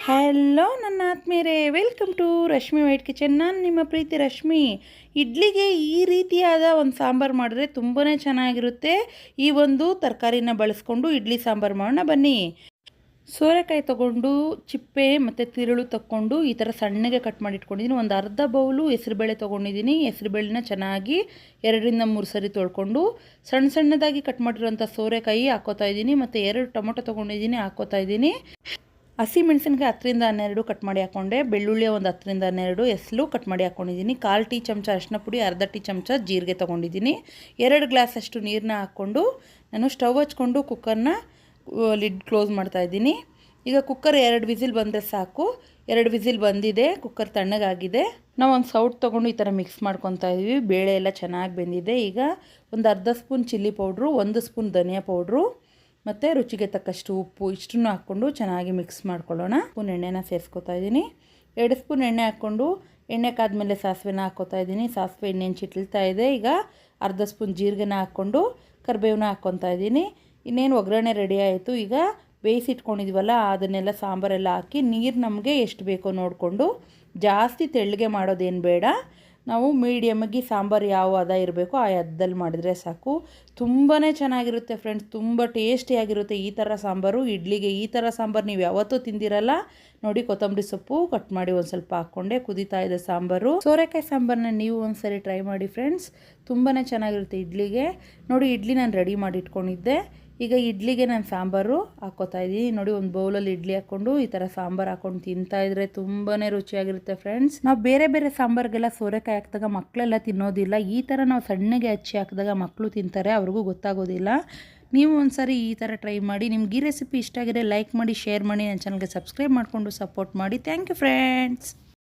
Hello ನನ್ನ ಆತ್ಮೀಯರೇ, welcome to Rashmi white kitchen. ನಾನು ನಿಮ್ಮ ಪ್ರೀತಿ ರಶ್ಮಿ. ಇಡ್ಲಿಗೆ ಈ ರೀತಿಯಾದ ಒಂದು ಸಾಂಬಾರು ಮಾಡಿದ್ರೆ ತುಂಬಾ ಚೆನ್ನಾಗಿರುತ್ತೆ. ಈ ಒಂದು ತರಕಾರಿನ ಬಳಸ್ಕೊಂಡು ಇಡ್ಲಿ ಸಾಂಬಾರು ಮಾಡೋಣ ಬನ್ನಿ. ಸೋರೆಕಾಯಿ ತೊಗೊಂಡು ಚಿಪ್ಪೆ ಮತ್ತು ತಿರುಳು ತಕ್ಕೊಂಡು ಈ ಥರ ಸಣ್ಣಗೆ ಕಟ್ ಮಾಡಿ ಇಟ್ಕೊಂಡಿದ್ದೀನಿ. ಒಂದು ಅರ್ಧ ಬೌಲು ಹೆಸರುಬೇಳೆ ತೊಗೊಂಡಿದ್ದೀನಿ. ಹೆಸರುಬೇಳೆನ ಚೆನ್ನಾಗಿ 2-3 ಸರಿ ತೊಳ್ಕೊಂಡು ಸಣ್ಣ ಸಣ್ಣದಾಗಿ ಕಟ್ ಮಾಡಿರೋಂಥ ಸೋರೆಕಾಯಿ ಹಾಕೋತಾ ಇದ್ದೀನಿ. ಮತ್ತು 2 ಟೊಮೊಟೊ ತೊಗೊಂಡಿದ್ದೀನಿ, ಹಾಕೋತಾ ಇದ್ದೀನಿ. ಹಸಿ ಮೆಣಸಿನ್ಕಾಯಿ 10-12 ಕಟ್ ಮಾಡಿ ಹಾಕ್ಕೊಂಡೆ. ಬೆಳ್ಳುಳ್ಳಿ ಒಂದು 10-12 ಎಸಳು ಕಟ್ ಮಾಡಿ ಹಾಕ್ಕೊಂಡಿದ್ದೀನಿ. 1/4 ಟೀ ಚಮಚ ಅರಿಶಿನ ಪುಡಿ, ಅರ್ಧ ಟೀ ಚಮಚ ಜೀರಿಗೆ ತೊಗೊಂಡಿದ್ದೀನಿ. 2 ಗ್ಲಾಸ್ ಅಷ್ಟು ನೀರನ್ನ ಹಾಕ್ಕೊಂಡು ನಾನು ಸ್ಟವ್ ಹಚ್ಕೊಂಡು ಕುಕ್ಕರ್ನ ಲಿಡ್ ಕ್ಲೋಸ್ ಮಾಡ್ತಾಯಿದ್ದೀನಿ. ಈಗ ಕುಕ್ಕರ್ 2 ವಿಸಿಲ್ ಬಂದರೆ ಸಾಕು. 2 ವಿಸಿಲ್ ಬಂದಿದೆ, ಕುಕ್ಕರ್ ತಣ್ಣಗಾಗಿದೆ. ನಾವು ಒಂದು ಸೌಟ್ ತೊಗೊಂಡು ಈ ಥರ ಮಿಕ್ಸ್ ಮಾಡ್ಕೊತಾ ಇದ್ದೀವಿ. ಬೇಳೆ ಎಲ್ಲ ಚೆನ್ನಾಗಿ ಬೆಂದಿದೆ. ಈಗ ಒಂದು ಅರ್ಧ ಸ್ಪೂನ್ ಚಿಲ್ಲಿ ಪೌಡ್ರು, 1 ಸ್ಪೂನ್ ಧನಿಯಾ ಪೌಡ್ರು ಮತ್ತು ರುಚಿಗೆ ತಕ್ಕಷ್ಟು ಉಪ್ಪು ಇಷ್ಟನ್ನು ಹಾಕ್ಕೊಂಡು ಚೆನ್ನಾಗಿ ಮಿಕ್ಸ್ ಮಾಡ್ಕೊಳ್ಳೋಣ. ಸ್ಪೂನ್ ಎಣ್ಣೆನ ಸೇರಿಸ್ಕೊತಾ ಇದ್ದೀನಿ. 2 ಸ್ಪೂನ್ ಎಣ್ಣೆ ಹಾಕ್ಕೊಂಡು ಎಣ್ಣೆ ಕಾದ್ಮೇಲೆ ಸಾಸಿವೆನ ಹಾಕ್ಕೋತಾ ಇದ್ದೀನಿ. ಸಾಸಿವೆ ಎಣ್ಣೆ ಚಿಟ್ಲಿತಾ ಇದೆ. ಈಗ ಅರ್ಧ ಸ್ಪೂನ್ ಜೀರಿಗೆನ ಹಾಕ್ಕೊಂಡು ಕರಿಬೇವನ್ನ ಹಾಕ್ಕೊತಾ ಇದ್ದೀನಿ. ಇನ್ನೇನು ಒಗ್ಗರಣೆ ರೆಡಿ ಆಯಿತು. ಈಗ ಬೇಯಿಸಿಟ್ಕೊಂಡಿದ್ವಲ್ಲ ಅದನ್ನೆಲ್ಲ ಸಾಂಬಾರೆಲ್ಲ ಹಾಕಿ ನೀರು ನಮಗೆ ಎಷ್ಟು ಬೇಕೋ ನೋಡಿಕೊಂಡು, ಜಾಸ್ತಿ ತೆಳ್ಳಗೆ ಮಾಡೋದೇನು ಬೇಡ. ನಾವು ಮೀಡಿಯಮಾಗಿ ಸಾಂಬಾರು ಯಾವ ಹದ ಇರಬೇಕೋ ಆ ಹದದಲ್ಲಿ ಮಾಡಿದರೆ ಸಾಕು. ತುಂಬಾ ಚೆನ್ನಾಗಿರುತ್ತೆ ಫ್ರೆಂಡ್ಸ್, ತುಂಬ ಟೇಸ್ಟಿಯಾಗಿರುತ್ತೆ ಈ ಥರ ಸಾಂಬಾರು. ಇಡ್ಲಿಗೆ ಈ ಥರ ಸಾಂಬಾರು ನೀವು ಯಾವತ್ತೂ ತಿಂದಿರಲ್ಲ. ನೋಡಿ, ಕೊತ್ತಂಬರಿ ಸೊಪ್ಪು ಕಟ್ ಮಾಡಿ ಒಂದು ಸ್ವಲ್ಪ ಹಾಕ್ಕೊಂಡೆ. ಕುದೀತಾ ಇದೆ ಸಾಂಬಾರು. ಸೋರೆಕಾಯಿ ಸಾಂಬಾರನ್ನ ನೀವು ಒಂದ್ಸರಿ ಟ್ರೈ ಮಾಡಿ ಫ್ರೆಂಡ್ಸ್, ತುಂಬಾ ಚೆನ್ನಾಗಿರುತ್ತೆ ಇಡ್ಲಿಗೆ. ನೋಡಿ, ಇಡ್ಲಿ ನಾನು ರೆಡಿ ಮಾಡಿ ಇಟ್ಕೊಂಡಿದ್ದೆ. ಈಗ ಇಡ್ಲಿಗೆ ನಾನು ಸಾಂಬಾರು ಹಾಕ್ಕೋತಾ ಇದ್ದೀನಿ. ನೋಡಿ, ಒಂದು ಬೌಲಲ್ಲಿ ಇಡ್ಲಿ ಹಾಕ್ಕೊಂಡು ಈ ಥರ ಸಾಂಬಾರು ಹಾಕ್ಕೊಂಡು ತಿಂತಾಯಿದ್ರೆ ತುಂಬಾ ರುಚಿಯಾಗಿರುತ್ತೆ ಫ್ರೆಂಡ್ಸ್. ನಾವು ಬೇರೆ ಬೇರೆ ಸಾಂಬಾರಿಗೆಲ್ಲ ಸೋರೆಕಾಯಿ ಹಾಕಿದಾಗ ಮಕ್ಕಳೆಲ್ಲ ತಿನ್ನೋದಿಲ್ಲ. ಈ ಥರ ನಾವು ಸಣ್ಣಗೆ ಹಚ್ಚಿ ಹಾಕಿದಾಗ ಮಕ್ಕಳು ತಿಂತಾರೆ, ಅವ್ರಿಗೂ ಗೊತ್ತಾಗೋದಿಲ್ಲ. ನೀವು ಒಂದ್ಸರಿ ಈ ಥರ ಟ್ರೈ ಮಾಡಿ. ನಿಮ್ಗೆ ಈ ರೆಸಿಪಿ ಇಷ್ಟ ಆಗಿದ್ರೆ ಲೈಕ್ ಮಾಡಿ, ಶೇರ್ ಮಾಡಿ, ನನ್ನ ಚಾನಲ್ಗೆ ಸಬ್ಸ್ಕ್ರೈಬ್ ಮಾಡಿಕೊಂಡು ಸಪೋರ್ಟ್ ಮಾಡಿ. Thank you friends.